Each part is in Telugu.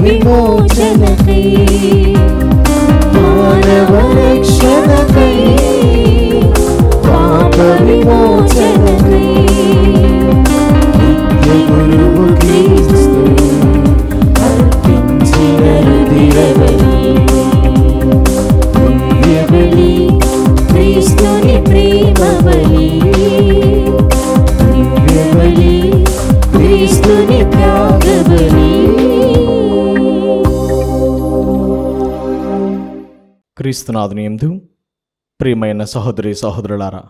విమోచనకై మానవ రక్షణకై పాప విమోచనకై నిత్య గురువు క్రీస్తు అర్పించిన రుధిర బలి దివ్య బలి క్రీస్తుని ప్రేమ బలి దివ్య బలి క్రీస్తుని త్యాగ బలి. క్రీస్తునాథుని యందు ప్రియమైన సహోదరి సహోదరులారా,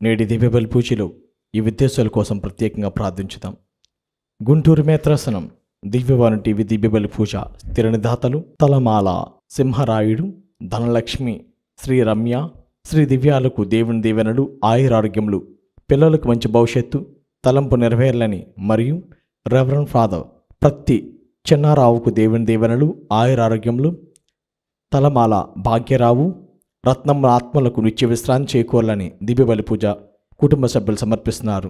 నేటి దివ్య బలి పూజలో ఈ విద్యార్థుల కోసం ప్రత్యేకంగా ప్రార్థించుదాం. గుంటూరు మేత్రాసనం దివ్యవాణి టీవీ దివ్య బలి పూజ తిరణిదాతలు తలమాల సింహరాయుడు, ధనలక్ష్మి, శ్రీ రమ్య, శ్రీ దివ్యాలకు దేవుని దీవెనలు, ఆయురారోగ్యములు, పిల్లలకు మంచి భవిష్యత్తు, తలంపు నెరవేరాలని మరియు రెవరెండ్ ఫాదర్ ప్రతి చిన్నారావుకు దేవుని దీవెనలు, ఆయురారోగ్యములు, తలమాల భాగ్యరావు, రత్నమ్మ ఆత్మలకు నిత్య విశ్రాంతి చేకూరాలని దివ్య బలి పూజ కుటుంబ సభ్యులు సమర్పిస్తున్నారు.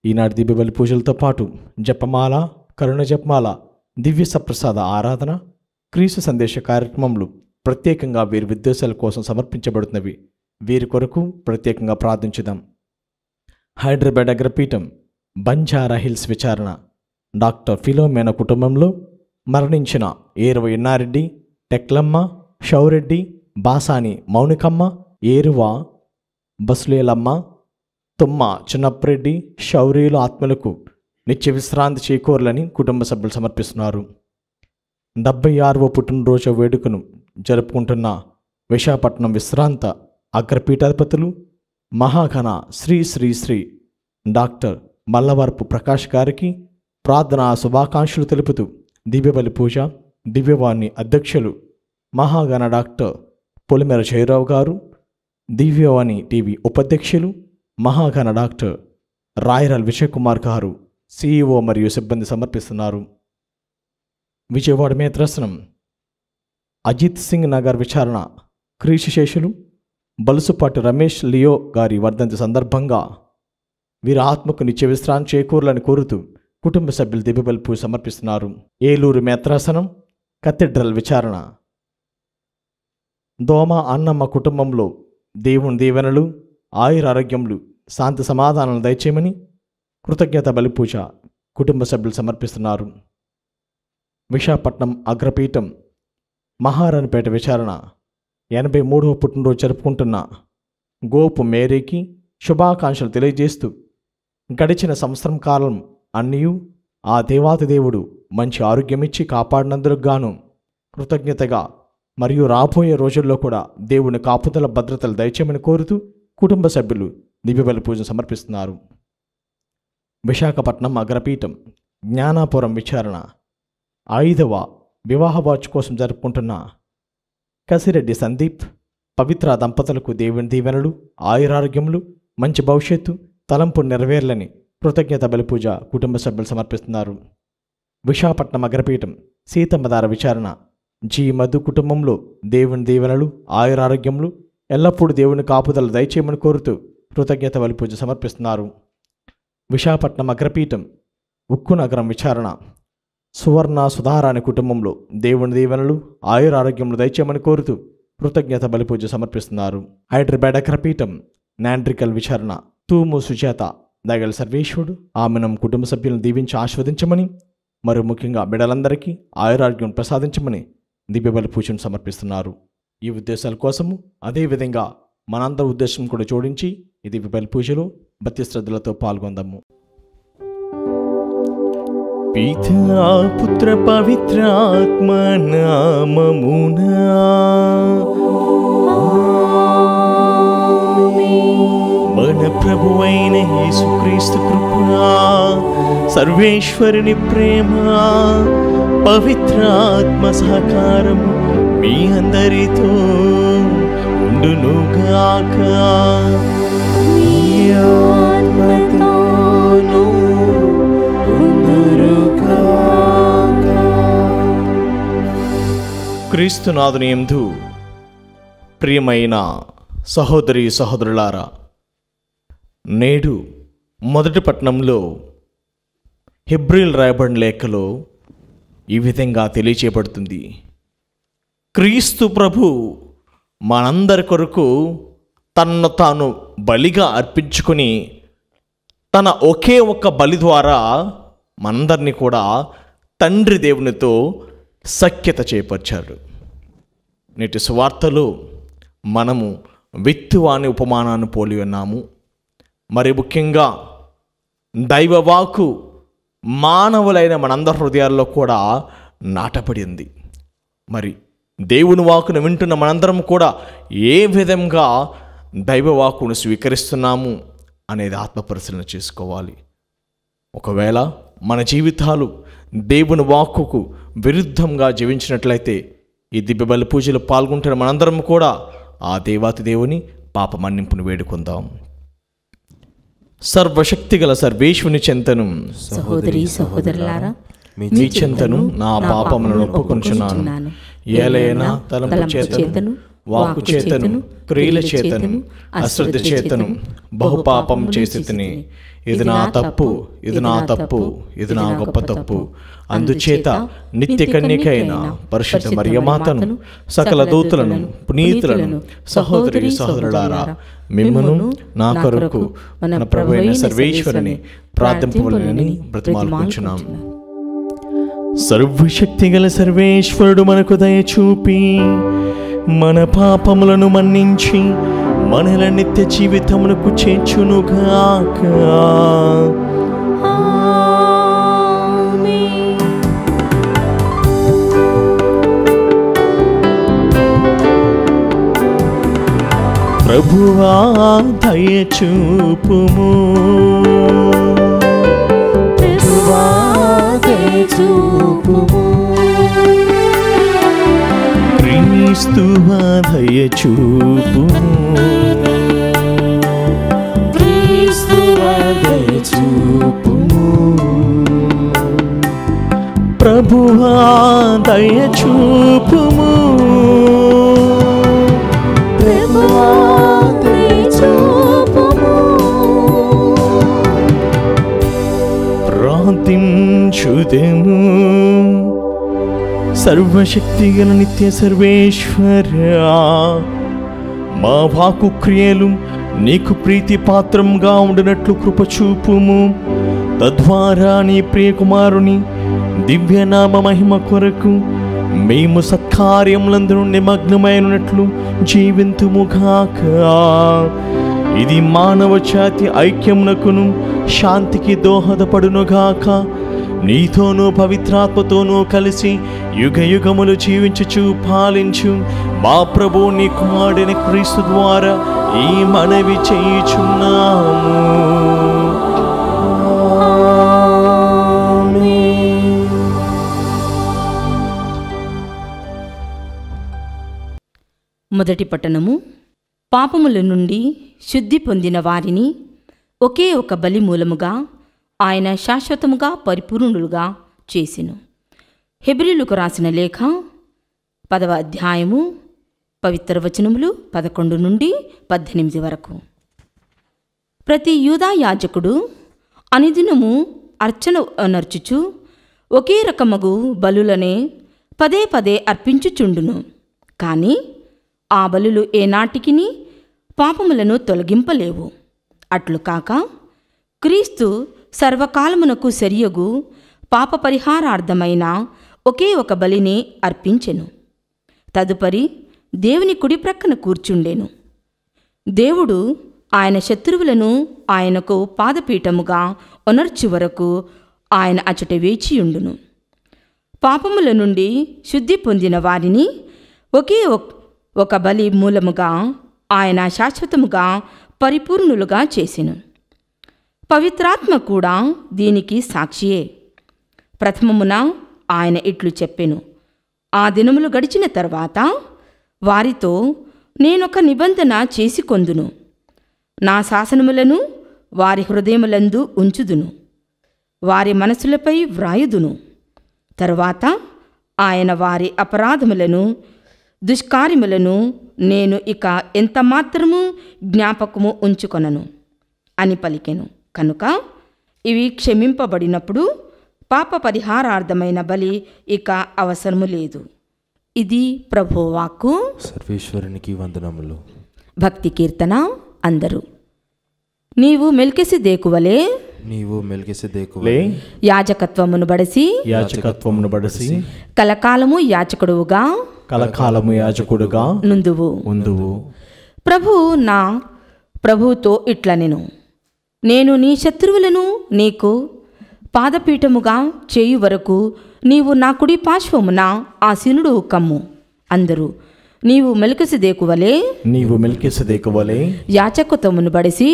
ఈనాటి దివ్య బలి పూజలతో పాటు జపమాల, కరుణ జపమాల, దివ్య సప్రసాద ఆరాధన, క్రీస్తు సందేశ కార్యక్రమములు ప్రత్యేకంగా వీరి విద్యార్థుల కోసం సమర్పించబడుతున్నవి. వీరి కొరకు ప్రత్యేకంగా ప్రార్థించుదాం. హైదరాబాద్ అగ్రపీఠం బంజారా హిల్స్ విచారణ డాక్టర్ ఫిలోమేన కుటుంబంలో మరణించిన ఏరువ ఇన్నారెడ్డి, టెక్లమ్మ, షౌరెడ్డి, బాసాని మౌనికమ్మ, ఏరువ బసులేలమ్మ, తుమ్మ చిన్నప్రెడ్డి, షౌరీలు ఆత్మలకు నిత్య విశ్రాంతి చేకూరాలని కుటుంబ సభ్యులు సమర్పిస్తున్నారు. 76వ పుట్టినరోజు వేడుకను జరుపుకుంటున్న విశాఖపట్నం విశ్రాంత అగ్రపీఠాధిపతులు మహాఘన శ్రీ శ్రీ శ్రీ డాక్టర్ మల్లవరపు ప్రకాష్ గారికి ప్రార్థనా శుభాకాంక్షలు తెలుపుతూ దివ్యబలి పూజ దివ్యవాణి అధ్యక్షులు మహాఘన డాక్టర్ పొలిమేర జయరావు గారు, దివ్యవాణి టీవీ ఉపాధ్యక్షులు మహాఘన డాక్టర్ రాయరాల్ విజయకుమార్ గారు, సిఇఓ మరియు సిబ్బంది సమర్పిస్తున్నారు. విజయవాడ మేత్రాసనం అజిత్ సింగ్ నగర్ విచారణ క్రీశేషులు బలుసుపాటి రమేష్ లియో గారి వర్ధంతి సందర్భంగా వీరి ఆత్మకు నిత్య విశ్రాంతి చేకూరాలని కోరుతూ కుటుంబ సభ్యులు దివ్యబలి పూజ సమర్పిస్తున్నారు. ఏలూరు మేత్రాసనం కథీడ్రల్ విచారణ దోమ అన్నమ్మ కుటుంబంలో దేవుని దీవెనలు, ఆయురారోగ్యములు, శాంతి సమాధానాలు దయచేయమని కృతజ్ఞత బలి పూజ కుటుంబ సభ్యులు సమర్పిస్తున్నారు. విశాఖపట్నం అగ్రపీఠం మహారాణిపేట విచారణ 83వ పుట్టినరోజు జరుపుకుంటున్న గోపు మేరీకి శుభాకాంక్షలు తెలియజేస్తూ గడిచిన సంవత్సరం కాలం అన్నీయు ఆ దేవాతి దేవుడు మంచి ఆరోగ్యమిచ్చి కాపాడినందుకు గాను కృతజ్ఞతగా మరియు రాబోయే రోజుల్లో కూడా దేవుని కాపుదల భద్రతలు దయచేయమని కోరుతూ కుటుంబ సభ్యులు దివ్యబలి పూజను సమర్పిస్తున్నారు. విశాఖపట్నం అగ్రపీఠం జ్ఞానాపురం విచారణ 5వ వివాహ వార్షికోత్సవం జరుపుకుంటున్న కసిరెడ్డి సందీప్, పవిత్ర దంపతులకు దేవుని దీవెనలు, ఆయురారోగ్యములు, మంచి భవిష్యత్తు, తలంపు నెరవేర్లని కృతజ్ఞత బలి పూజ కుటుంబ సభ్యులు సమర్పిస్తున్నారు. విశాఖపట్నం అగ్రపీఠం సీతమ్మధార విచారణ జీ మధు కుటుంబంలో దేవుని దీవెనలు, ఆయురారోగ్యములు, ఎల్లప్పుడూ దేవుని కాపుదల దయచేయమని కోరుతూ కృతజ్ఞత బలి పూజ సమర్పిస్తున్నారు. విశాఖపట్నం అగ్రపీఠం ఉక్కు నగరం విచారణ సువర్ణ సుధారాణి కుటుంబంలో దేవుని దీవెనలు, ఆయురారోగ్యములు దయచేయమని కోరుతూ కృతజ్ఞత బలి పూజ సమర్పిస్తున్నారు. హైదరాబాద్ అగ్రపీఠం నాండ్రికల్ విచారణ తూము సుజాత దగల సర్వేశ్వరుడు ఆమెనం కుటుంబ సభ్యులను దీవించి ఆస్వాదించమని మరియు ముఖ్యంగా బిడ్డలందరికీ ఆయురారోగ్యం ప్రసాదించమని దివ్యబలి పూజను సమర్పిస్తున్నారు. ఈ ఉద్దేశాల కోసము అదేవిధంగా మనందరి ఉద్దేశం కూడా జోడించి ఈ దివ్యబలి పూజలో భక్తి శ్రద్ధలతో పాల్గొందాము. పితా పుత్ర పవిత్ర ఆత్మ నామమునా మన ప్రభువైన యేసుక్రీస్తు కృప, సర్వేశ్వరుని ప్రేమ, పవిత్ర ఆత్మ సహకారము మీ అందరితో ఉండునుగాక. క్రీస్తునాథుని యందు ప్రియమైన సహోదరి సహోదరులారా, నేడు మొదటి పట్టణంలో హెబ్రీల్ రాయబడిన లేఖలో ఈ విధంగా తెలియచేయబడుతుంది. క్రీస్తు ప్రభు మనందరి కొరకు తన్ను తాను బలిగా అర్పించుకొని తన ఒకే ఒక్క బలి ద్వారా మనందరినీ కూడా తండ్రి దేవునితో సఖ్యత చేపర్చాడు. నేటి సువార్తలో మనము విత్తువాని ఉపమానాన్ని పోలి ఉన్నాము. మరి ముఖ్యంగా దైవవాకు మానవులైన మనందరి హృదయాల్లో కూడా నాటపడింది. మరి దేవుని వాకును వింటున్న మనందరం కూడా ఏ విధంగా దైవవాకును స్వీకరిస్తున్నాము అనేది ఆత్మపరిశీలన చేసుకోవాలి. ఒకవేళ మన జీవితాలు దేవుని వాక్కుకు విరుద్ధంగా జీవించినట్లయితే ఈ దివ్య బలి పూజలో పాల్గొంటున్న మనందరం కూడా ఆ దేవాతి దేవుని పాప మన్నింపును వేడుకుందాం. సర్వశక్తిగల సర్వేశ్వని చెంతను సహోదరి సహోదరులారా, మీ చెంతను నా పాపములను ఒప్పుకొనుచున్నాను. ఏలైనా తలంపు చేతను, వాక్కు చేతను, క్రియల చేతను, అశ్రద్ధ చేతను బహుపాపం చేసితిని. ఇది నా తప్పు, ఇది నా తప్పు, ఇది నా గొప్ప తప్పు. అందుచేత నిత్య కన్యకైన పరిశుద్ధ మరియమాతను, సకల దూతలను, పునీతులను, సహోదరి సహోదరులారా, మిమ్మును నా కొరకు మన ప్రభువైన సర్వేశ్వరుని ప్రార్థింపవలెనని బ్రతిమాలుకొనుచున్నాం. సర్వశక్తిగల సర్వేశ్వరుడు మనకు దయ చూపి మన పాపములను మన్నించి మనల నిత్య జీవితమునకు చేర్చునుగాక. ప్రభువా దయ చూపుము, ప్రభువా దయ చూపుము, క్రీస్తువా దయ చూపుము, క్రీస్తువా దయ చూపుము, ప్రభువా దయ చూపుము, ప్రభువా దయ చూపుము. ప్రార్థించుదెము. సర్వశక్తిగల నిత్య సర్వేశ్వరా, మా వాక్కు క్రియలు నీకు ప్రీతి పాత్రంగా ఉండినట్లు కృప చూపుము. తద్వారా నీ ప్రియకుమారుని దివ్యనామ మహిమ కొరకు మేము సత్కార్యములందరూ నిమగ్నమైనట్లు జీవింతుముగాక. ఇది మానవ జాతి ఐక్యమునకును శాంతికి దోహదపడునుగాక. నీతోనూ పవిత్రాత్మతోనూ కలిసి యుగ యుగములు జీవించుచు పాలించు మా ప్రభు నీ కుమారుడైన క్రీస్తు ద్వారా ఈ మనవి చేయుచున్నాము. మొదటి పట్టణము. పాపముల నుండి శుద్ధి పొందిన వారిని ఒకే ఒక బలి మూలముగా ఆయన శాశ్వతముగా పరిపూర్ణులుగా చేసెను. హెబ్రీయులకు రాసిన లేఖ 10వ అధ్యాయము పవిత్ర వచనములు 11 నుండి 18 వరకు. ప్రతి యూదా యాజకుడు అనుదినము అర్చన నర్చుచు ఒకే రకమగు బలులనే పదే పదే అర్పించుచుండును. కానీ ఆ బలులు ఏనాటికిని పాపములను తొలగింపలేవు. అట్లు కాక క్రీస్తు సర్వకాలమునకు సరియగు పాప పరిహారార్థమైన ఒకే ఒక బలిని అర్పించెను. తదుపరి దేవుని కుడి ప్రక్కన కూర్చుండెను. దేవుడు ఆయన శత్రువులను ఆయనకు పాదపీఠముగా ఒనర్చు వరకు ఆయన అచట వేచియుండును. పాపముల నుండి శుద్ధి పొందిన వారిని ఒకే ఒక బలి మూలముగా ఆయన శాశ్వతముగా పరిపూర్ణులుగా చేసెను. పవిత్రాత్మ కూడా దీనికి సాక్షియే. ప్రథమమున ఆయన ఇట్లు చెప్పెను, ఆ దినములు గడిచిన తర్వాత వారితో నేనొక నిబంధన చేసుకొందును. నా శాసనములను వారి హృదయములందు ఉంచుదును, వారి మనసులపై వ్రాయుదును. తరువాత ఆయన వారి అపరాధములను దుష్కార్యములను నేను ఇక ఎంతమాత్రము జ్ఞాపకము ఉంచుకొనను అని పలికెను. కనుక ఇవి క్షమింపబడినప్పుడు పాప పరిహారార్థమైన బలి ఇక అవసరము లేదు. ఇది ప్రభువాక్కు. సర్వేశ్వరునికి వందనములు. భక్తి కీర్తన. అందరూ నీవు మెల్కిసెదెకువలే యాజకత్వమును బడసి కలకాలము యాజకుడుగా నుందువు. ప్రభువుతో ఇట్లనెను, నేను నీ శత్రువులను నీకు పాదపీఠముగా చేయు వరకు నీవు నా కుడి పార్శ్వమున ఆసీనుడు కమ్ము. అందరూ నీవు మెల్కిసెదెకువలే యాజకత్వమును బడసి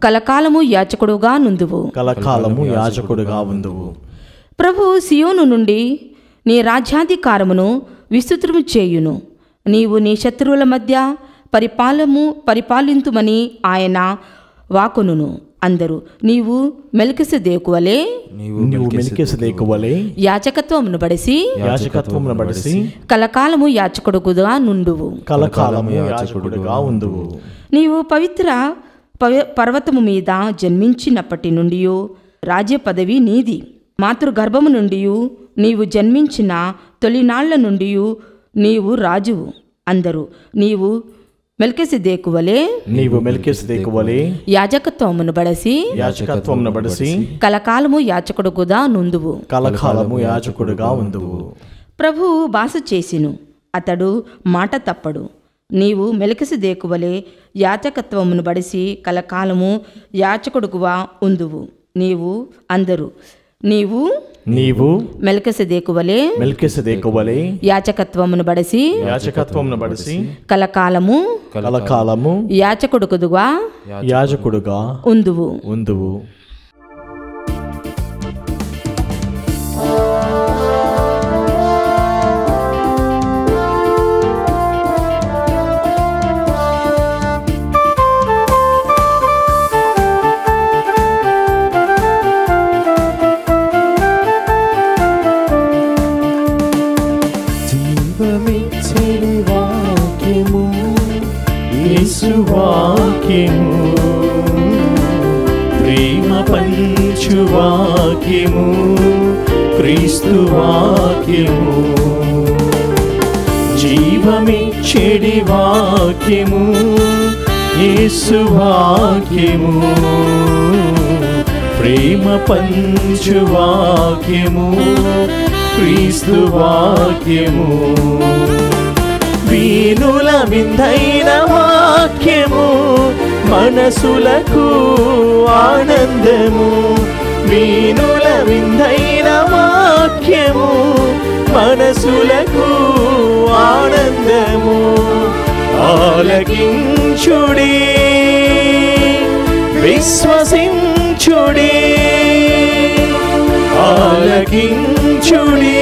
కలకాలము యాజకుడుగా నుందువు. ప్రభు సియోను నుండి నీ రాజ్యాధికారమును విస్తృతము చేయును. నీవు నీ శత్రువుల మధ్య పరిపాలింతుమని ఆయన వాకును. అందరూ నీవు మెల్కిసెదెకువలే యాజకత్వమును బడసి కలకాలము యాజకుడుగా నుండువు. నీవు పవిత్ర పర్వతము మీద జన్మించినప్పటి నుండి రాజ్య పదవి నీది. మాతృగర్భము నుండి నీవు జన్మించిన తొలినాళ్ల నుండి నీవు రాజువు. అందరూ నీవు మెల్కిసెదెకువలే యాజకత్వమును బడసి కలకాలము యాజకుడుగా నుందువు. ప్రభువు బాస చేసిను, అతడు మాట తప్పడు. నీవు మెల్కిసెదెకువలే యాజకత్వమును బడసి కలకాలము యాజకుడుగా ఉందువు. నీవు మెల్కిసెదెకువలే యాజకత్వమును బడసి కలకాలము యాజకుడుగా ఉందువు. ప్రేమ పంచు వాక్యము క్రీస్తు వాక్యము, జీవమిచ్చెడి వాక్యము యేసు వాక్యము. ప్రేమ పంచు వాక్యము క్రీస్తు వాక్యము, వీనుల విందైన వాక్యము మనసులకు ఆనందము. వీనుల విందైన వాక్యము మనసులకు ఆనందము. ఆలకించుడి విశ్వసించుడి, ఆలకించుడి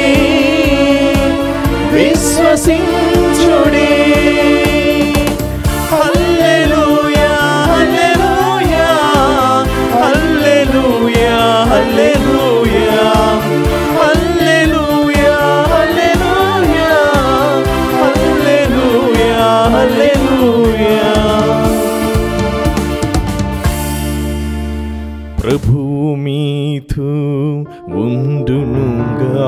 విశ్వసించుడి. హల్లెలూయా హల్లెలూయా హల్లెలూయా హల్లెలూయా హల్లెలూయా హల్లెలూయా హల్లెలూయా హల్లెలూయా. ప్రభువు మీతో ఉండునుగాక,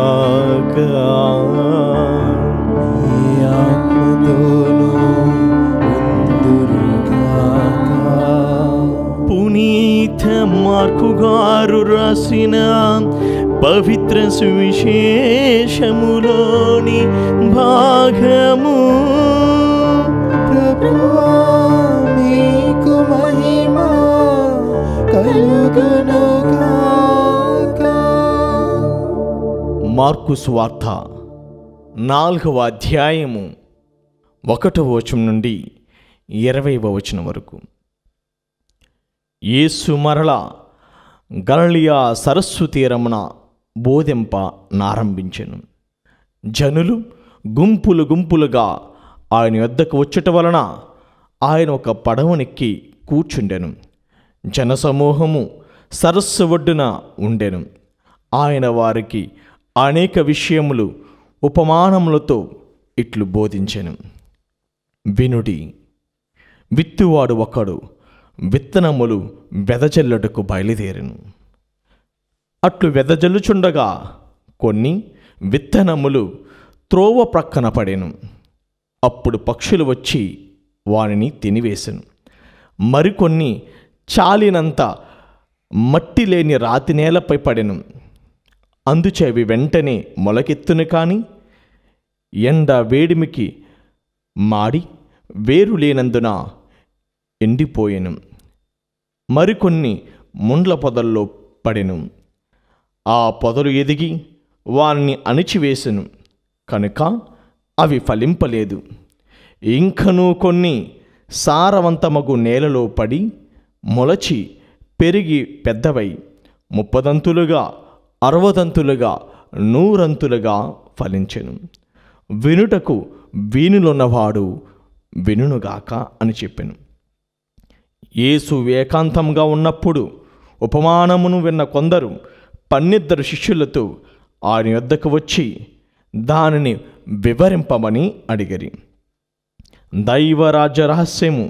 పునీత మార్కు గారు రాసిన పవిత్ర సువిశేషములోని భాగము. ప్రభువా మీకు మహిమ కలుగునుగాక. మార్కు సువార్త 4వ అధ్యాయము 1వ వచనం నుండి 20వ వచనం వరకు. యేసు మరల గలిలయ సరస్సు తీరమున బోధింప నారంభించెను. జనులు గుంపులు గుంపులుగా ఆయన వద్దకు వచ్చుట వలన ఆయన ఒక పడవనెక్కి కూర్చుండెను. జనసమూహము సరస్సు ఒడ్డున ఉండెను. ఆయన వారికి అనేక విషయములు ఉపమానములతో ఇట్లు బోధించెను. వినుడి, విత్తువాడు ఒకడు విత్తనములు వెదజల్లుటకు బయలుదేరెను. అట్లు వెదజల్లుచుండగా కొన్ని విత్తనములు త్రోవ ప్రక్కన పడెను. అప్పుడు పక్షులు వచ్చి వానిని తినివేసెను. మరికొన్ని చాలినంత మట్టి లేని రాతి నేలపై పడెను. అందుచే అవి వెంటనే మొలకెత్తును, కానీ ఎండ వేడిమికి మాడి వేరు లేనందున ఎండిపోయెను. మరికొన్ని ముండ్ల పొదల్లో పడెను. ఆ పొదలు ఎదిగి వారిని అణిచివేసెను కనుక అవి ఫలింపలేదు. ఇంకనూ కొన్ని సారవంతమగు నేలలో పడి మొలచి పెరిగి పెద్దవై 30 60 100 ఫలించెను. వినుటకు వీనులున్నవాడు వినుగాక అని చెప్పెను. యేసు ఏకాంతంగా ఉన్నప్పుడు ఉపమానమును విన్న కొందరు 12 శిష్యులతో ఆయన యొద్దకు వచ్చి దానిని వివరింపమని అడిగిరి. దైవరాజ్య రహస్యము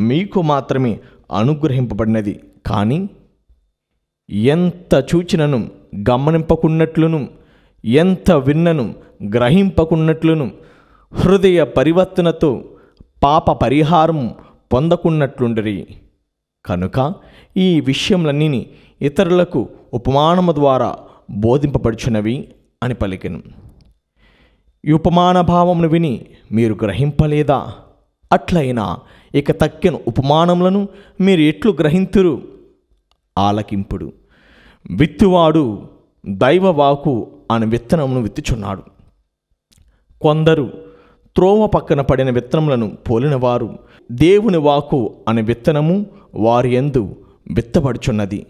మీకు మాత్రమే అనుగ్రహింపబడినది, కానీ ఎంత చూచినను గమనింపకున్నట్లును, ఎంత విన్నను గ్రహింపకున్నట్లును, హృదయ పరివర్తనతో పాప పరిహారం పొందకున్నట్లుండిరి. కనుక ఈ విషయములన్నీ ఇతరులకు ఉపమానము ద్వారా బోధింపబడుచున్నవి అని పలికెను. ఈ ఉపమాన భావమును విని మీరు గ్రహింపలేదా? అట్లయినా ఇక తక్కిన ఉపమానములను మీరు ఎట్లు గ్రహింతురు? ఆలకింపుడు. విత్తువాడు దైవవాకు అనే విత్తనమును విత్తుచున్నాడు. కొందరు త్రోవ పక్కన పడిన విత్తనములను పోలినవారు. దేవుని వాకు అనే విత్తనము వారి యందు విత్తబడుచున్నది.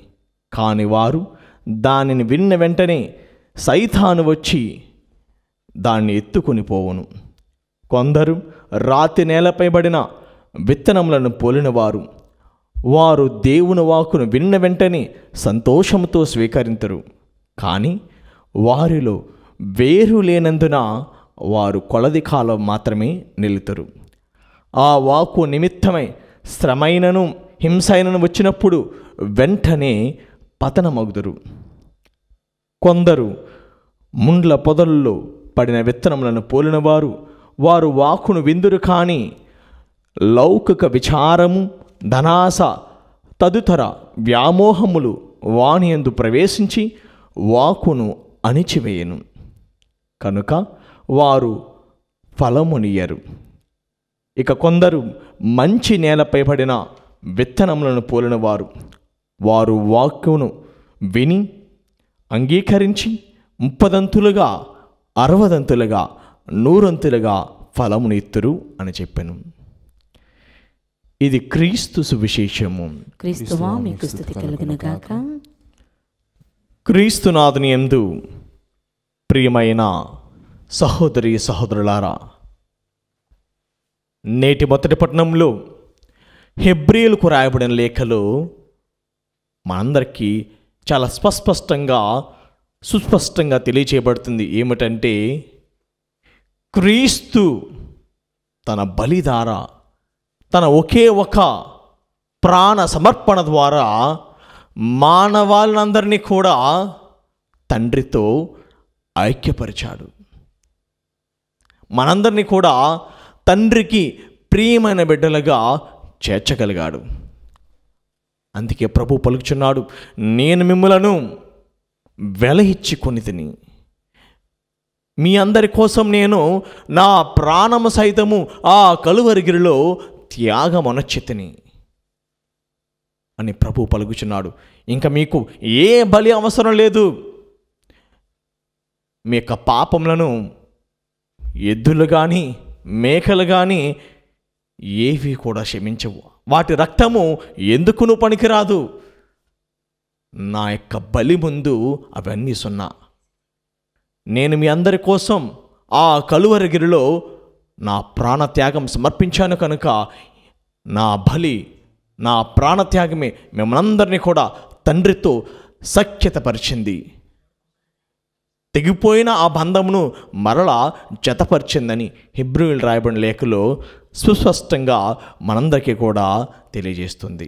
కాని వారు దానిని విన్న వెంటనే సైతాను వచ్చి దాన్ని ఎత్తుకొని పోవును. కొందరు రాతి నేలపై పడిన విత్తనములను పోలినవారు. వారు దేవుని వాకును విన్న వెంటనే సంతోషముతో స్వీకరించరు. కానీ వారిలో వేరు లేనందున వారు కొలది కాలం మాత్రమే నిలుతురు. ఆ వాకు నిమిత్తమై శ్రమైనను హింసైనను వచ్చినప్పుడు వెంటనే పతనమగుదురు. కొందరు ముండ్ల పొదల్లో పడిన విత్తనములను పోలినవారు. వారు వాకును విందురు, కానీ లౌకిక విచారము, ధనాస తదితర వ్యామోహములు వానియందు ప్రవేశించి వాకును అణిచివేయను. కనుక వారు ఫలమునియరు. ఇక కొందరు మంచి నేలపై పడిన విత్తనములను పోలినవారు. వారు వాక్కును విని అంగీకరించి 30 60 100 ఫలమునిత్తురు అని చెప్పెను. ఇది క్రీస్తు సువిశేషము. క్రీస్తువా మీకు స్తుతి కలుగునుగాక. క్రీస్తునాథుని యందు ప్రియమైన సహోదరి సహోదరులారా, నేటి మొదటి పట్టణంలో హెబ్రీయులకు రాయబడిన లేఖలో మనందరికీ చాలా సుస్పష్టంగా తెలియచేయబడుతుంది. ఏమిటంటే, క్రీస్తు తన బలి ద్వారా, తన ఒకే ఒక ప్రాణ సమర్పణ ద్వారా మానవాళ్ళందరినీ కూడా తండ్రితో ఐక్యపరిచాడు. మనందరినీ కూడా తండ్రికి ప్రియమైన బిడ్డలుగా చేర్చగలిగాడు. అందుకే ప్రభు పలుకుచున్నాడు, నేను మిమ్ములను వెల ఇచ్చి కొనితిని, మీ అందరి కోసం నేను నా ప్రాణము సైతము ఆ కలువరిగిరిలో త్యాగమనొచ్చితిని అని ప్రభు పలుకుచున్నాడు. ఇంకా మీకు ఏ బలి అవసరం లేదు. మీ యొక్క పాపములను ఎద్దులు కానీ మేకలు కానీ ఏవి కూడా క్షమించవు. వాటి రక్తము ఎందుకును పనికిరాదు. నా యొక్క బలి ముందు అవన్నీ సున్నా. నేను మీ అందరి కోసం ఆ కలువరిగిరిలో నా ప్రాణత్యాగం సమర్పించాను కనుక నా బలి, నా ప్రాణత్యాగమే మిమ్మల్ందరినీ కూడా తండ్రితో సఖ్యతపరిచింది. తెగిపోయిన ఆ బంధమును మరలా జతపరిచిందని హెబ్రీయులు రాయబడిన లేఖలో సుస్పష్టంగా మనందరికీ కూడా తెలియజేస్తుంది.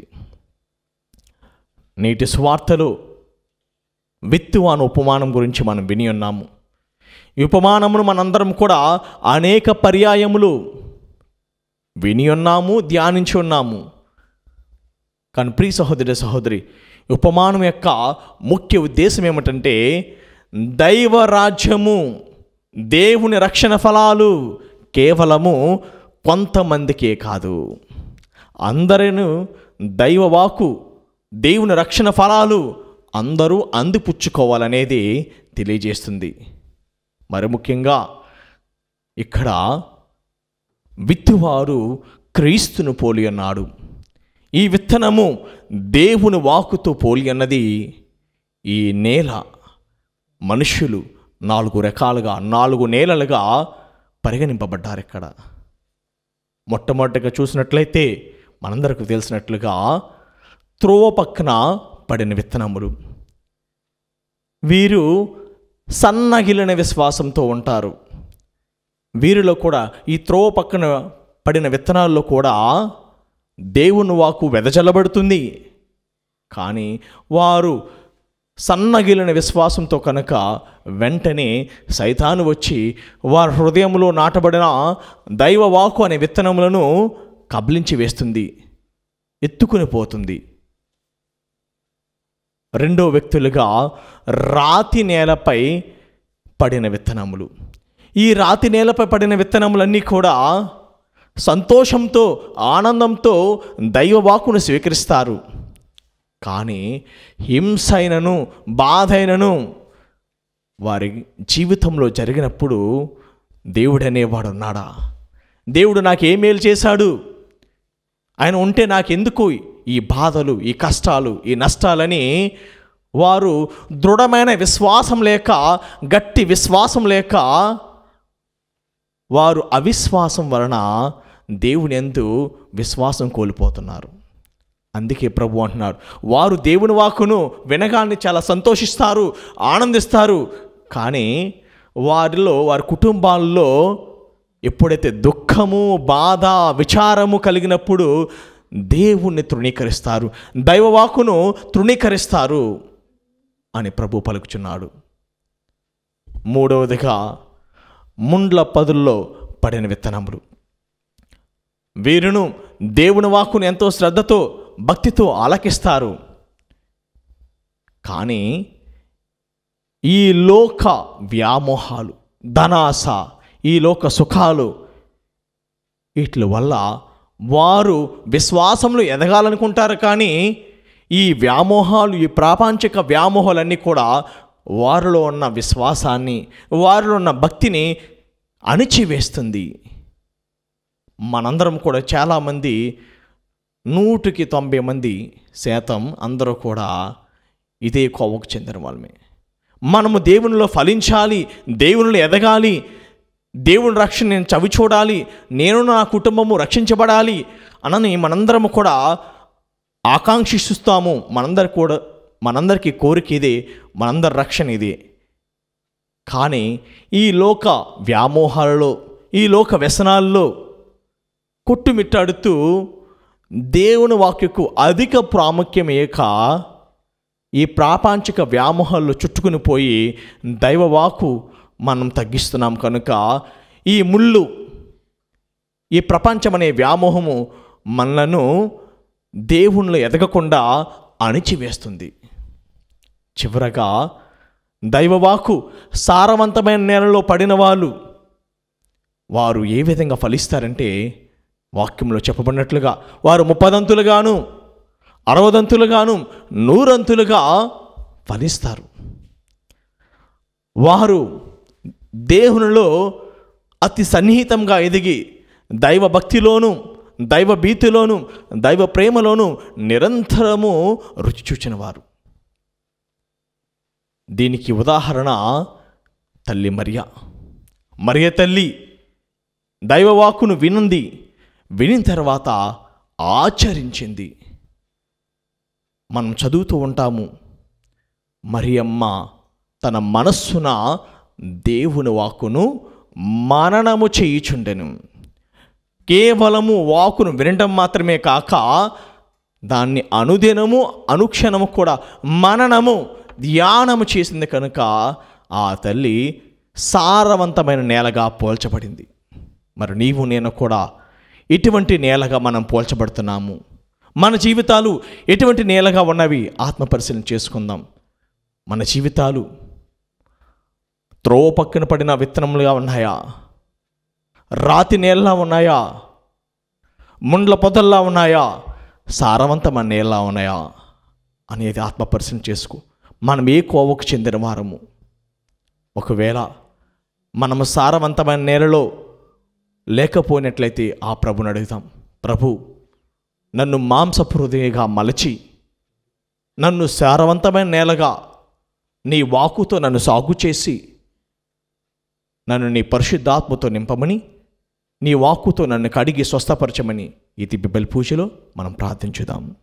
నేటి సువార్తలో విత్తువ అనే ఉపమానం గురించి మనం విని ఉన్నాము. ఈ ఉపమానమును మనందరం కూడా అనేక పర్యాయములు విని ఉన్నాము, ధ్యానించి ఉన్నాము. కానీ ప్రియ సహోదరి సహోదరి, ఉపమానం యొక్క ముఖ్య ఉద్దేశం ఏమిటంటే దైవరాజ్యము, దేవుని రక్షణ ఫలాలు కేవలము కొంతమందికే కాదు, అందరూ దైవవాకు, దేవుని రక్షణ ఫలాలు అందరూ అందిపుచ్చుకోవాలనేది తెలియజేస్తుంది. మరి ముఖ్యంగా ఇక్కడ విత్తువారు క్రీస్తును పోలి అన్నాడు. ఈ విత్తనము దేవుని వాక్కుతో పోలి అన్నది. ఈ నేల మనుష్యులు 4 రకాలుగా 4 నేలలుగా పరిగణింపబడ్డారు. ఇక్కడ మొట్టమొదటిగా చూసినట్లయితే మనందరికీ తెలిసినట్లుగా త్రోవ పక్కన పడిన విత్తనములు. వీరు సన్నగిలిన విశ్వాసంతో ఉంటారు. వీరిలో కూడా ఈ త్రోవ పక్కన పడిన విత్తనాల్లో కూడా దేవుని వాక్కు వెదజల్లబడుతుంది. కానీ వారు సన్నగిలిన విశ్వాసంతో కనుక వెంటనే సైతాను వచ్చి వారి హృదయంలో నాటబడిన దైవవాక్కు అనే విత్తనములను కబలించి వేస్తుంది, ఎత్తుకుని పోతుంది. రెండో వ్యక్తులుగా రాతి నేలపై పడిన విత్తనములు. ఈ రాతి నేలపై పడిన విత్తనములన్నీ కూడా సంతోషంతో, ఆనందంతో దైవవాక్కును స్వీకరిస్తారు. కానీ హింస అయినను, బాధ అయినను వారి జీవితంలో జరిగినప్పుడు దేవుడు అనేవాడు ఉన్నాడా? దేవుడు నాకేం మేలు చేశాడు? ఆయన ఉంటే నాకెందుకు ఈ బాధలు, ఈ కష్టాలు, ఈ నష్టాలని వారు దృఢమైన విశ్వాసం లేక, గట్టి విశ్వాసం లేక వారు అవిశ్వాసం వలన దేవుని యందు విశ్వాసం కోల్పోతున్నారు. అందుకే ప్రభు అంటున్నారు, వారు దేవుని వాక్కును వినగానే చాలా సంతోషిస్తారు, ఆనందిస్తారు. కానీ వారి కుటుంబాల్లో ఎప్పుడైతే దుఃఖము, బాధ, విచారము కలిగినప్పుడు దేవుణ్ణి తృణీకరిస్తారు, దైవవాక్కును తృణీకరిస్తారు అని ప్రభు పలుకుచున్నాడు. మూడవదిగా ముండ్ల పదుల్లో పడిన విత్తనములు. వీరును దేవుని వాక్కును ఎంతో శ్రద్ధతో, భక్తితో ఆలకిస్తారు. కానీ ఈ లోక వ్యామోహాలు, ధనాశ, ఈ లోక సుఖాలు, వీటి వల్ల వారు విశ్వాసంలో ఎదగాలనుకుంటారు. కానీ ఈ వ్యామోహాలు, ఈ ప్రాపంచిక వ్యామోహాలన్నీ కూడా వారిలో ఉన్న విశ్వాసాన్ని, వారిలో ఉన్న భక్తిని అణిచివేస్తుంది. మనందరం కూడా చాలామంది 190% అందరూ కూడా ఇదే కోవకు చెందిన వాళ్ళమే. మనము దేవునిలో ఫలించాలి, దేవునిలో ఎదగాలి, దేవుని రక్షణ నేను చవి చూడాలి, నేను నా కుటుంబము రక్షించబడాలి అని మనందరము కూడా ఆకాంక్షిస్తాము. మనందరికీ కోరిక ఇదే, మనందరి రక్షణ ఇదే. కానీ ఈ లోక వ్యామోహాలలో, ఈ లోక వ్యసనాల్లో కొట్టుమిట్టాడుతూ దేవుని వాక్యకు అధిక ప్రాముఖ్యం ఇయ్యక ఈ ప్రాపంచిక వ్యామోహాల్లో చుట్టుకుని పోయి దైవవాకు మనం తగ్గిస్తున్నాం. కనుక ఈ ముళ్ళు, ఈ ప్రపంచం అనే వ్యామోహము మనలను దేవునిలో ఎదగకుండా అణిచివేస్తుంది. చివరగా దైవవాకు సారవంతమైన నేలలో పడిన వారు ఏ విధంగా ఫలిస్తారంటే, వాక్యంలో చెప్పబడినట్లుగా వారు 30 అంతులుగాను, 60 అంతులుగాను, 100 అంతులుగా ఫలిస్తారు. వారు దేవునిలో అతి సన్నిహితంగా ఎదిగి దైవ భక్తిలోను, దైవ భీతిలోను, దైవ ప్రేమలోను నిరంతరము రుచి చూచిన వారు. దీనికి ఉదాహరణ తల్లి మరియ తల్లి దైవవాక్కును వినిన తర్వాత ఆచరించింది. మనం చదువుతూ ఉంటాము, మరియమ్మ తన మనస్సున దేవుని వాక్కును మననము చేయుచుండెను. కేవలము వాక్కును వినడం మాత్రమే కాక దాన్ని అనుదినము, అనుక్షణము కూడా మననము ధ్యానము చేసింది కనుక ఆ తల్లి సారవంతమైన నేలగా పోల్చబడింది. మరి నీవు నేను కూడా ఎటువంటి నేలగా మనం పోల్చబడుతున్నాము? మన జీవితాలు ఎటువంటి నేలగా ఉన్నవి ఆత్మపరిశీలన చేసుకుందాం. మన జీవితాలు త్రోవ పక్కన పడిన విత్తనములుగా ఉన్నాయా? రాతి నేలలా ఉన్నాయా? ముండ్ల పొదల్లా ఉన్నాయా? సారవంతమైన నేలలా ఉన్నాయా అనేది ఆత్మపరిశీలన చేసుకో. మనం ఏ కోవకు చెందిన వారము? ఒకవేళ మనము సారవంతమైన నేలలో లేకపోయినట్లయితే ఆ ప్రభుని అడుగుతాం, ప్రభు నన్ను మాంసపు హృదయగా మలచి నన్ను సారవంతమైన నేలగా నీ వాక్కుతో నన్ను సాగు చేసి నన్ను నీ పరిశుద్ధాత్మతో నింపమని, నీ వాక్కుతో నన్ను కడిగి స్వస్థపరచమని ఇది బిబిల్ పూజలో మనం ప్రార్థించుదాం.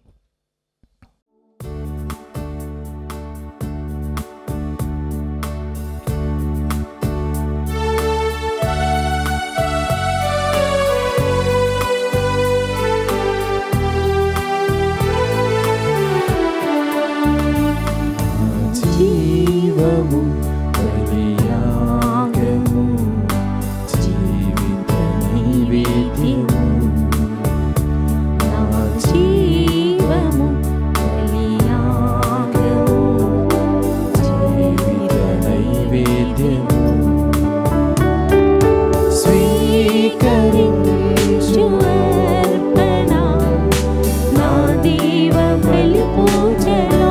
జీవము బలియాగము, జీవిత నైవేద్యము, నా జీవము బలియాగము, జీవిత నైవేద్యము, స్వీకరించు అర్పణ, నా దేవ బలి పూజలో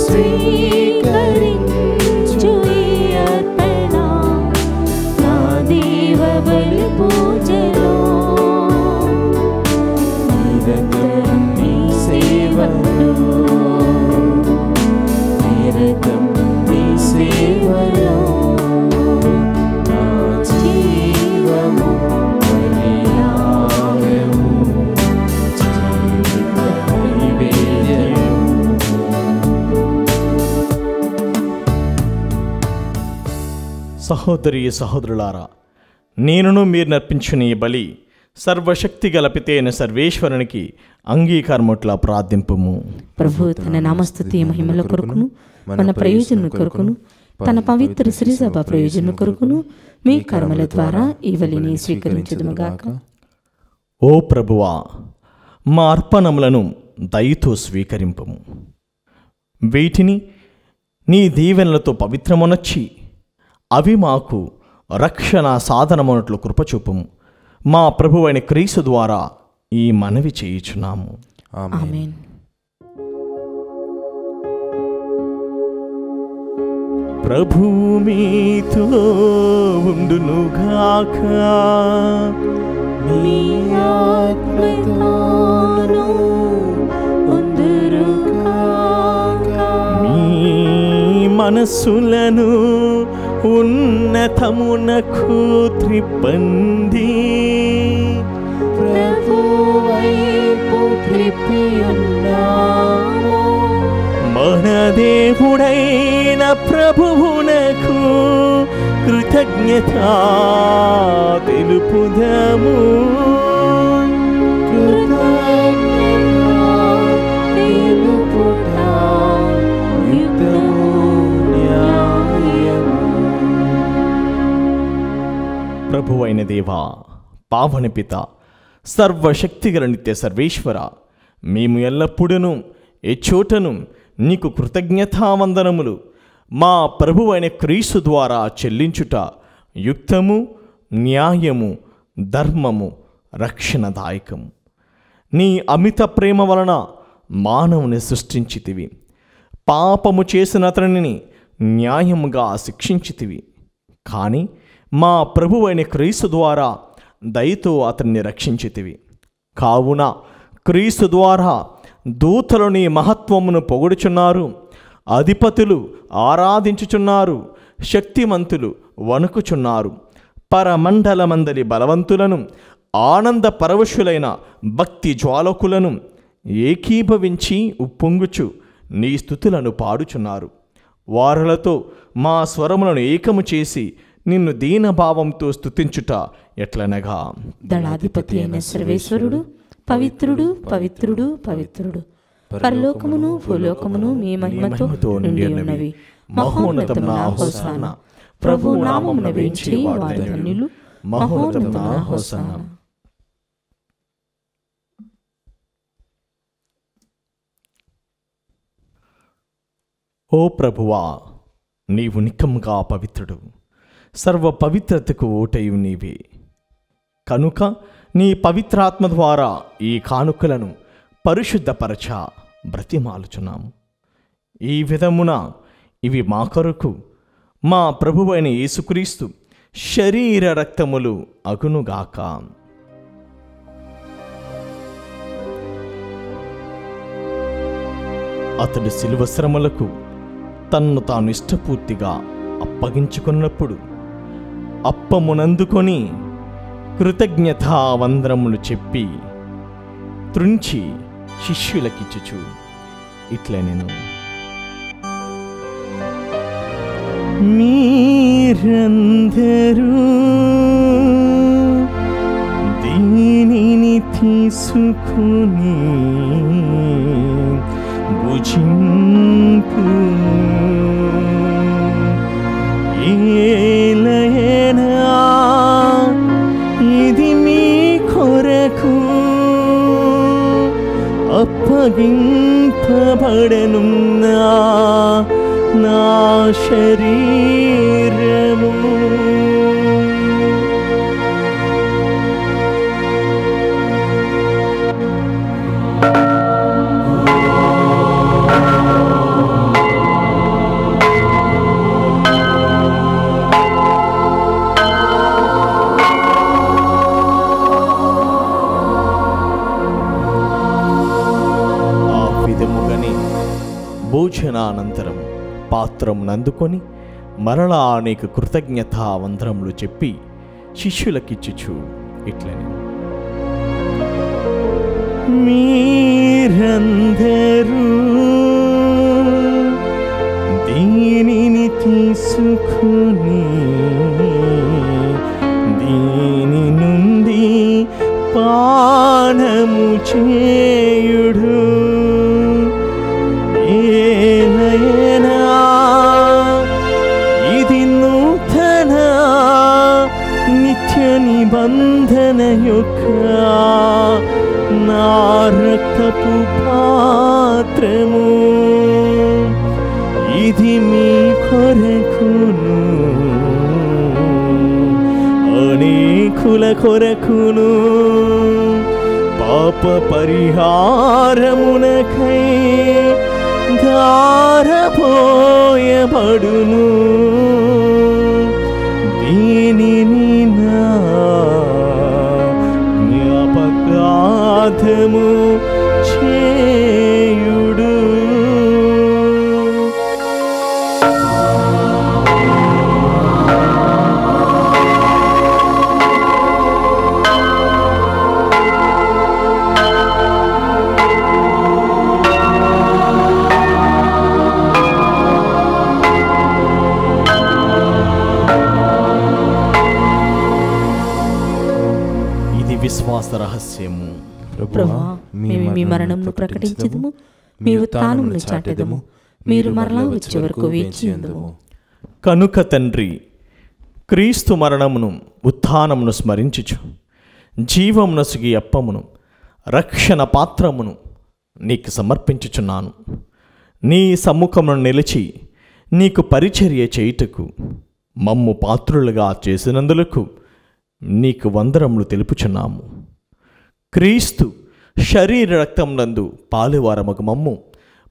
స్వీకరించు ఈ అర్పణ, నా దేవ బలి పూజలో నిరతం నీ సేవలో, నిరతం నీ సేవలో, నా జీవము బలియాగము, జీవిత నైవేద్యము. సహోదరి సహోదరులారా, నేనును మీరు నర్పించిన ఈ బలి సర్వశక్తి గల పితైన సర్వేశ్వరునికి అంగీకారముట్లా ప్రార్థింపుము. ప్రభు తన నామస్తుతి మహిమల కొరకును మన ప్రయోజనం కొరకును తన పవిత్ర శ్రీసభ ప్రయోజనం కొరకును మీ కర్మల ద్వారా ఈ బలిని స్వీకరించుదుముగాక. ఓ ప్రభువా, మా అర్పణములను దయతో స్వీకరింపము. వీటిని నీ దీవెనలతో పవిత్రమునర్చి అవి మాకు రక్షణ సాధనమునట్లు కృపచూపము. మా ప్రభువైన క్రీస్తు ద్వారా ఈ మనవి చేయుచున్నాము. ఆమేన్. ప్రభువు మీతో ఉండునుగాక. మీ ఆత్మతోను ఉందురుగాక. మీ మనస్సులను ఉన్నతమునకు త్రిప్పండి. ప్రభువైపు త్రిప్పియున్నాము. మన దేవుడైన ప్రభువునకు కృతజ్ఞత తెలుపుదము. ప్రభువైన దేవా, పావన పిత, సర్వశక్తిగల నిత్య సర్వేశ్వర, మేము ఎల్లప్పుడూ ఎచ్చోటను నీకు కృతజ్ఞతావందనములు మా ప్రభువైన క్రీస్తు ద్వారా చెల్లించుట యుక్తము, న్యాయము, ధర్మము, రక్షణదాయకము. నీ అమిత ప్రేమ వలన మానవుని సృష్టించితివి. పాపము చేసిన అతనిని న్యాయముగా శిక్షించితివి. కానీ మా ప్రభువైన క్రీస్తు ద్వారా దయతో అతన్ని రక్షించితివి. కావున క్రీస్తు ద్వారా దూతలు నీ మహత్వమును పొగుడుచున్నారు, అధిపతులు ఆరాధించుచున్నారు, శక్తిమంతులు వణుకుచున్నారు. పరమండలమందలి బలవంతులను, ఆనంద పరవశులైన భక్తి జ్వాలకులను ఏకీభవించి ఉప్పొంగుచు నీ స్తుతులను పాడుచున్నారు. వారులతో మా స్వరములను ఏకము చేసి నిన్ను దీనభావంతో స్తుతించుట ఎట్లనగా, దళాధిపతి అయిన సర్వేశ్వరుడు పవిత్రుడు పవిత్రుడు పవిత్రుడు, పరలోకమును భూలోకమును మీ మహిమతో నిండి ఉన్నవి. మహోన్నతమున హోసానా. ప్రభు నామమున వేంచి వారు ధన్యులు. మహోన్నతమున హోసానా. ఓ ప్రభువా, నీవు నిక్కముగా పవిత్రుడు, సర్వ పవిత్రతకు ఓటయు నీవే. కనుక నీ పవిత్రాత్మ ద్వారా ఈ కానుకలను పరిశుద్ధపరచ బ్రతిమాలుచున్నాము. ఈ విధమున ఇవి మా కొరకు మా ప్రభువైన యేసుక్రీస్తు శరీర రక్తములు అగునుగాక. అతడు శిలువ శ్రమలకు తన్ను తాను ఇష్టపూర్తిగా అప్పగించుకున్నప్పుడు అప్పమునందుకొని కృతజ్ఞతావందనములు చెప్పి త్రుంచి శిష్యులకిచ్చుచు ఇట్లా నేను, మీరందరూ దీనిని తీసుకుని భుజింపు. ఏలయనా ఇది మీ కొరకు అప్పగింపబడనున్న నా శరీరము. భోజనానంతరం పాత్రమునందుకొని మరలా అనేక కృతజ్ఞతా వందనములు చెప్పి శిష్యులకిచ్చుచు ఇట్లని, మీరందరూ దీనిని తీసుకుని దీని నుండి పానము చేయుడు. ఏలయనా ఇది నూతన నిత్య నిబంధన యొక్క నా రక్తపు పాత్రము. ఇది మీ కొరకును అనేకుల కొరకును పాప పరిహారమునకై ధారపోయబడును. దీనిని నా జ్ఞాపకార్థము చేయుడు. విశ్వాస రహస్యము. ప్రభువా, మేము మీ మరణమును ప్రకటించెదము, మీ ఉత్థానమును చాటెదము, మీరు మరలా వచ్చే వరకు వేచి ఉందుము. కనుక తండ్రి, క్రీస్తు మరణమును ఉత్థానమును స్మరించుచు జీవమునసుగి అప్పమును రక్షణ పాత్రమును నీకు సమర్పించుచున్నాను. నీ సమ్ముఖమును నిలిచి నీకు పరిచర్య చేయుటకు మమ్ము పాత్రులుగా చేసినందులకు నీకు వందనములు తెలుపుచున్నాము. క్రీస్తు శరీర రక్తమునందు పాలువారమగు మమ్ము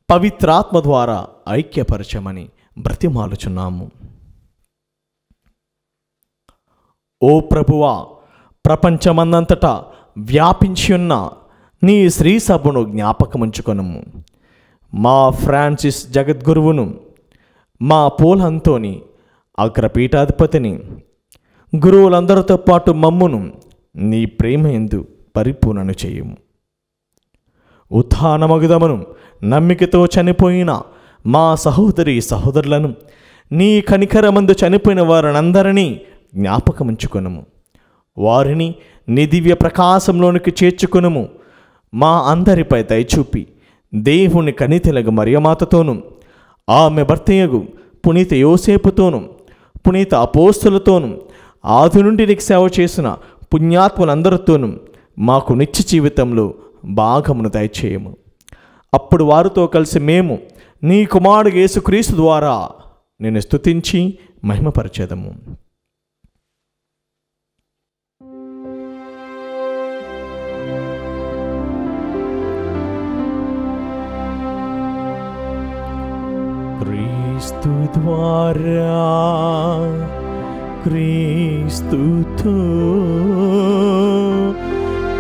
పవిత్రాత్మ ద్వారా ఐక్యపరచమని బ్రతిమాలుచున్నాము. ఓ ప్రభువా, ప్రపంచమందంతటా వ్యాపించి ఉన్న నీ శ్రీ సభను జ్ఞాపకముంచుకొనుము. మా ఫ్రాన్సిస్ జగద్గురువును, మా పోల్ అంతోని అగ్రపీఠాధిపతిని, గురువులందరితో పాటు మమ్మును నీ ప్రేమ యందు పరిపూర్ణను చేయుము. ఉత్థానమగుదమును నమ్మికతో చనిపోయిన మా సహోదరి సహోదరులను, నీ కనికరమందు చనిపోయిన వారినందరినీ జ్ఞాపకముంచుకొనుము. వారిని నీ దివ్య ప్రకాశంలోనికి చేర్చుకొనుము. మా అందరిపై దయచూపి దేవుని కనితెలగు మరియమాతతోను ఆమె భర్తయగు పునీత యోసేపుతోను పునీత అపోస్తులతోను ఆది నుండి నీకు సేవ చేసిన పుణ్యాత్ములందరితోనూ మాకు నిత్య జీవితంలో భాగమును దయచేయము. అప్పుడు వారితో కలిసి మేము నీ కుమారుడు యేసుక్రీస్తు ద్వారా నిన్ను స్తుతించి మహిమపరచెదము. క్రీస్తు ద్వారా క్రీస్తుతో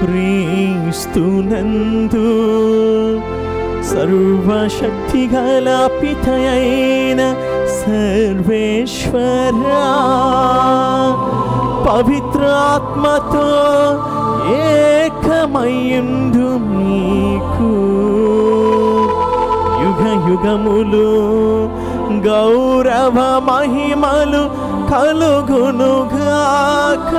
క్రీస్తునందు సర్వశక్తిగల పితయైన సర్వేశ్వరా పవిత్రాత్మతో ఏకమయ్యుండు మీకు యుగ యుగములు గౌరవ మహిమలు కలుగునుగాక.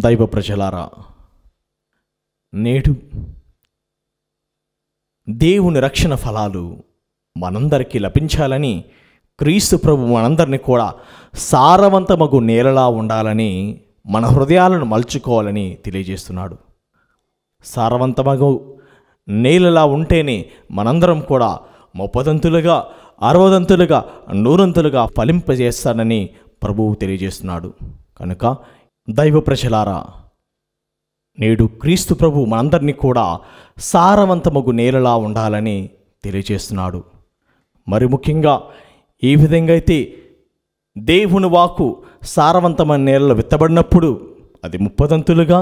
దైవ ప్రజలారా, నేడు దేవుని రక్షణ ఫలాలు మనందరికీ లభించాలని క్రీస్తు ప్రభు మనందరినీ కూడా సారవంతమగు నేలలా ఉండాలని మన హృదయాలను మలుచుకోవాలని తెలియజేస్తున్నాడు. సారవంతమగు నేలలా ఉంటేనే మనందరం కూడా 30ంతులుగా 60ంతులుగా 100ంతులుగా ఫలింపజేస్తాడని ప్రభువు తెలియజేస్తున్నాడు. కనుక దైవ ప్రజలారా, నేడు క్రీస్తు ప్రభు మనందరినీ కూడా సారవంతమగు నేలలా ఉండాలని తెలియజేస్తున్నాడు. మరి ముఖ్యంగా ఈ విధంగా అయితే దేవుని వాక్కు సారవంతమైన నేలలో విత్తబడినప్పుడు అది 30ంతులుగా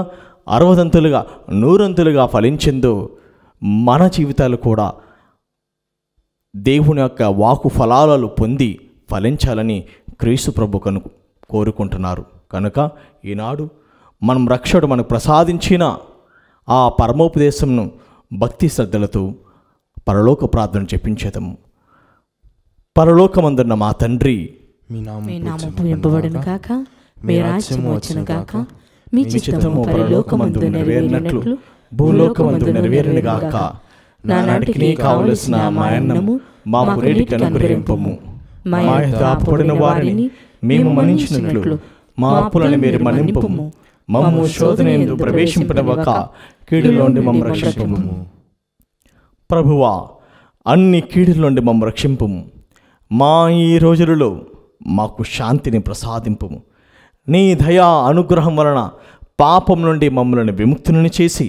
60ంతులుగా 100ంతులుగా ఫలించిందో మన జీవితాలు కూడా దేవుని యొక్క వాక్కు ఫలాలను పొంది ఫలించాలని క్రీస్తు ప్రభు కోరుకుంటున్నారు. కనుక ఈనాడు మనం రక్షకుడు మనకు ప్రసాదించిన ఆ పరమోపదేశంను భక్తి శ్రద్ధలతో పరలోక ప్రార్థన చెప్పించేదము. పరలోకమందున్న మా తండ్రి, మీ నామము పూజింపబడును గాక, మీ రాజ్యము వచ్చును గాక, మీ చిత్తము పరలోకమందు నెరవేరినట్లు భూలోకమందు నెరవేరును గాక. నానాటికి కావలసిన మా అన్నము మాకు నేటికి అనుగ్రహింపము. మా యొక్క అప్పుడైన వారిని మేము మన్నించినట్లు మా అప్పులను మీరు మన్నింపుము. మమ్ము శోధనయందు ప్రవేశింపనివ్వక కీడులో నుండి మమ్ము రక్షింపుము. ప్రభువా, అన్ని కీడుల నుండి మమ్ము రక్షింపుము. మా ఈ రోజులలో మాకు శాంతిని ప్రసాదింపుము. నీ దయా అనుగ్రహం వలన పాపం నుండి మమ్మల్ని విముక్తులను చేసి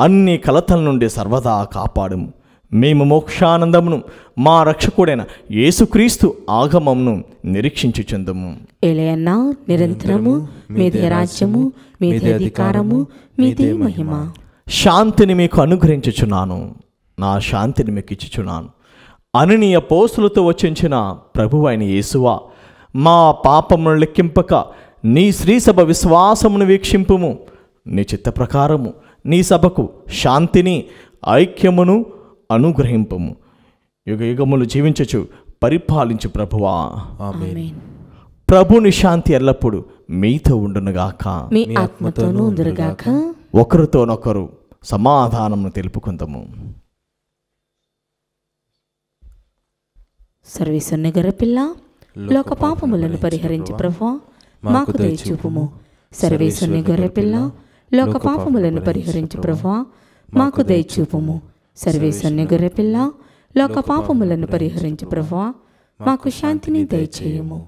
అన్ని కలతల నుండి సర్వదా కాపాడుము. మేము మోక్షానందమును మా రక్షకుడైన యేసుక్రీస్తు ఆగమమును నిరీక్షించుచుందుము. ఎలయన్నా నిరంతరము మీదే రాజ్యము, మీదే అధికారము, మీదే మహిమ. శాంతిని మీకు అనుగ్రహించుచున్నాను, నా శాంతిని మీకు ఇచ్చుచున్నాను అని నీ అపోస్తులతో వచ్చించిన ప్రభువైన యేసువా, మా పాపమును లెక్కింపక నీ శ్రీసభ విశ్వాసమును వీక్షింపుము. నీ చిత్త ప్రకారము నీ సభకు శాంతిని ఐక్యమును అనుగ్రహింపము. యుగ యుగములు జీవించచ్చు పరిపాలించు ప్రభువా. ఆమేన్. ప్రభుని శాంతి ఎల్లప్పుడూ మీతో ఉండునుగాక, మీ ఆత్మతోనూ ఉందురుగాక. ఒకరితోనొకరు సమాధానమును తెలుపుకుందాము. సర్వేశ్వరుని గొర్రెపిల్ల, లోక పాపములను పరిహరించి ప్రభువా మాకు దయచూపుము. సర్వేశ్వరుని గొర్రెపిల్ల, లోక పాపములను పరిహరించి ప్రభువా మాకు దయచూపుము. సర్వేశ్వరుని గొర్రెపిల్ల, లోక పాపములను పరిహరించి ప్రభువా మాకు శాంతిని దయచేయము.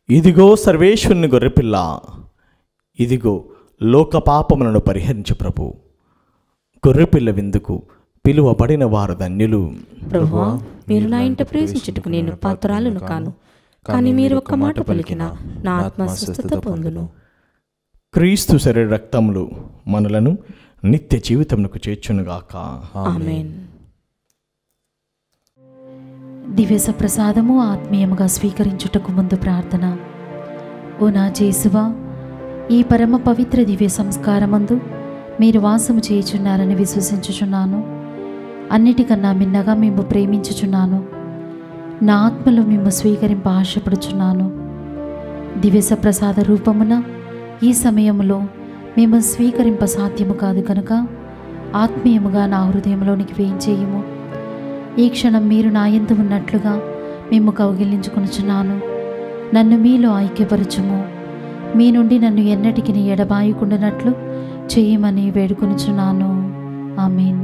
ఇదిగో సర్వేశ్వరుని గొర్రెపిల్ల, ఇదిగో లోక పాపములను పరిహరించు ప్రభు. గొర్రెపిల్ల విందుకు పిలువబడిన వారు ధన్యులు. ప్రభువా, మీరు నా ఇంట ప్రవేశించుటకు నేను పాత్రురాలును కాను, కానీ మీరు ఒక్క మాట పలికిన నా ఆత్మ స్వస్థత పొందును. క్రీస్తు శరీర రక్తములు మనలను నిత్య జీవితమునకు చేర్చునుగాక. ఆమేన్. దివ్య సప్రసాదము ఆత్మీయముగా స్వీకరించుటకు ముందు ప్రార్థన. ఓ నా యేసువా, ఈ పరమ పవిత్ర దివ్య సంస్కారమందు మీరు వాసము చేయుచున్నారని విశ్వసించుచున్నాను. అన్నిటికన్నా మిన్నగా మేము ప్రేమించుచున్నాను. నా ఆత్మలో మేము స్వీకరింప ఆశపడుచున్నాను. దివ్య సప్రసాద రూపమున ఈ సమయంలో మేము స్వీకరింప సాధ్యము కాదు కనుక ఆత్మీయముగా నా హృదయంలోనికి వేయించేయము. ఈ క్షణం మీరు నా యందు ఉన్నట్లుగా మేము కౌగిలించుకొనుచున్నాను. నన్ను మీలో ఐక్యపరచుము. మీ నుండి నన్ను ఎన్నటికి ఎడబాయకుండానట్లు చేయమని వేడుకొనుచున్నాను. ఆమేన్.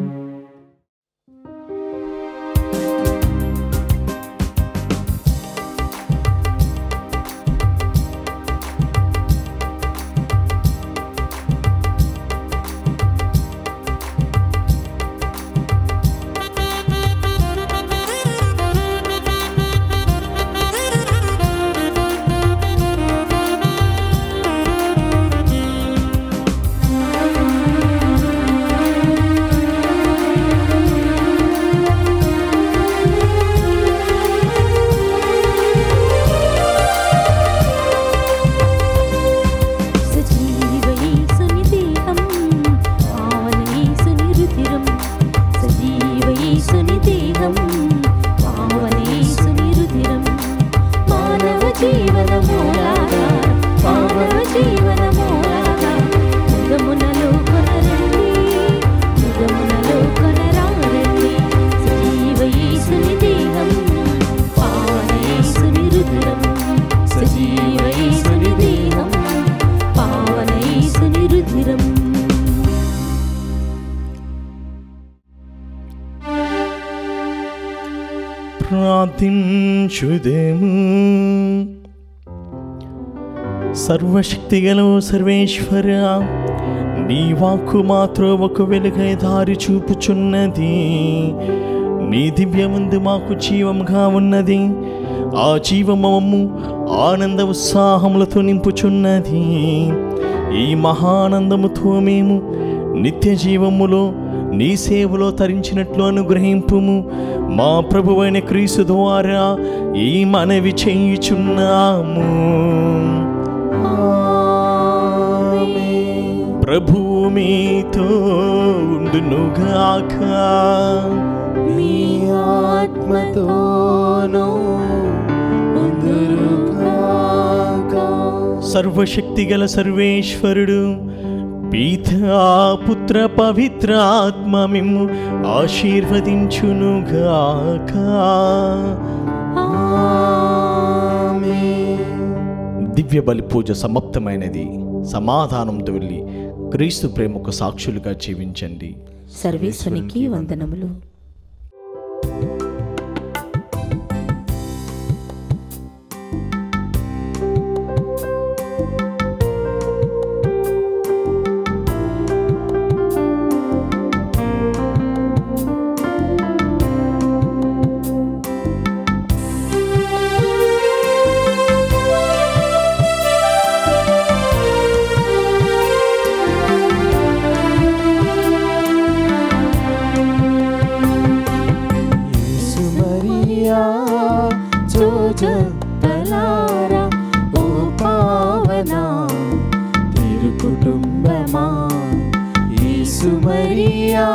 ప్రార్థించుదేము. సర్వశక్తిగల సర్వేశ్వర, నీ వాక్కు మాత్రం ఒక వెలుగై దారి చూపుచున్నది. నీ దివ్యమందు మాకు జీవముగా ఉన్నది. ఆ జీవమము ఆనంద ఉత్సాహములతో నింపుచున్నది. ఈ మహానందముతో మేము నిత్య జీవములో నీ సేవలో తరించినట్లు అనుగ్రహింపుము. మా ప్రభువైన క్రీస్తు ద్వారా ఈ మనవి చేయుచున్నాము. ప్రభువు మీతో ఉండునుగాక. మీ ఆత్మతోనూ ఉండునుగాక. సర్వశక్తిగల సర్వేశ్వరుడు పితా పుత్ర పవిత్ర ఆత్మ మిమ్ము ఆశీర్వదించునుగాక. దివ్య బలి పూజ సమాప్తమైనది. సమాధానంతో వెళ్ళి క్రీస్తు ప్రేమకు సాక్షులుగా జీవించండి. సర్వేశ్వరునికి వందనములు. జోజప్పలారా ఓ పావనా తిరుకుటుంబమా, యేసు మరియా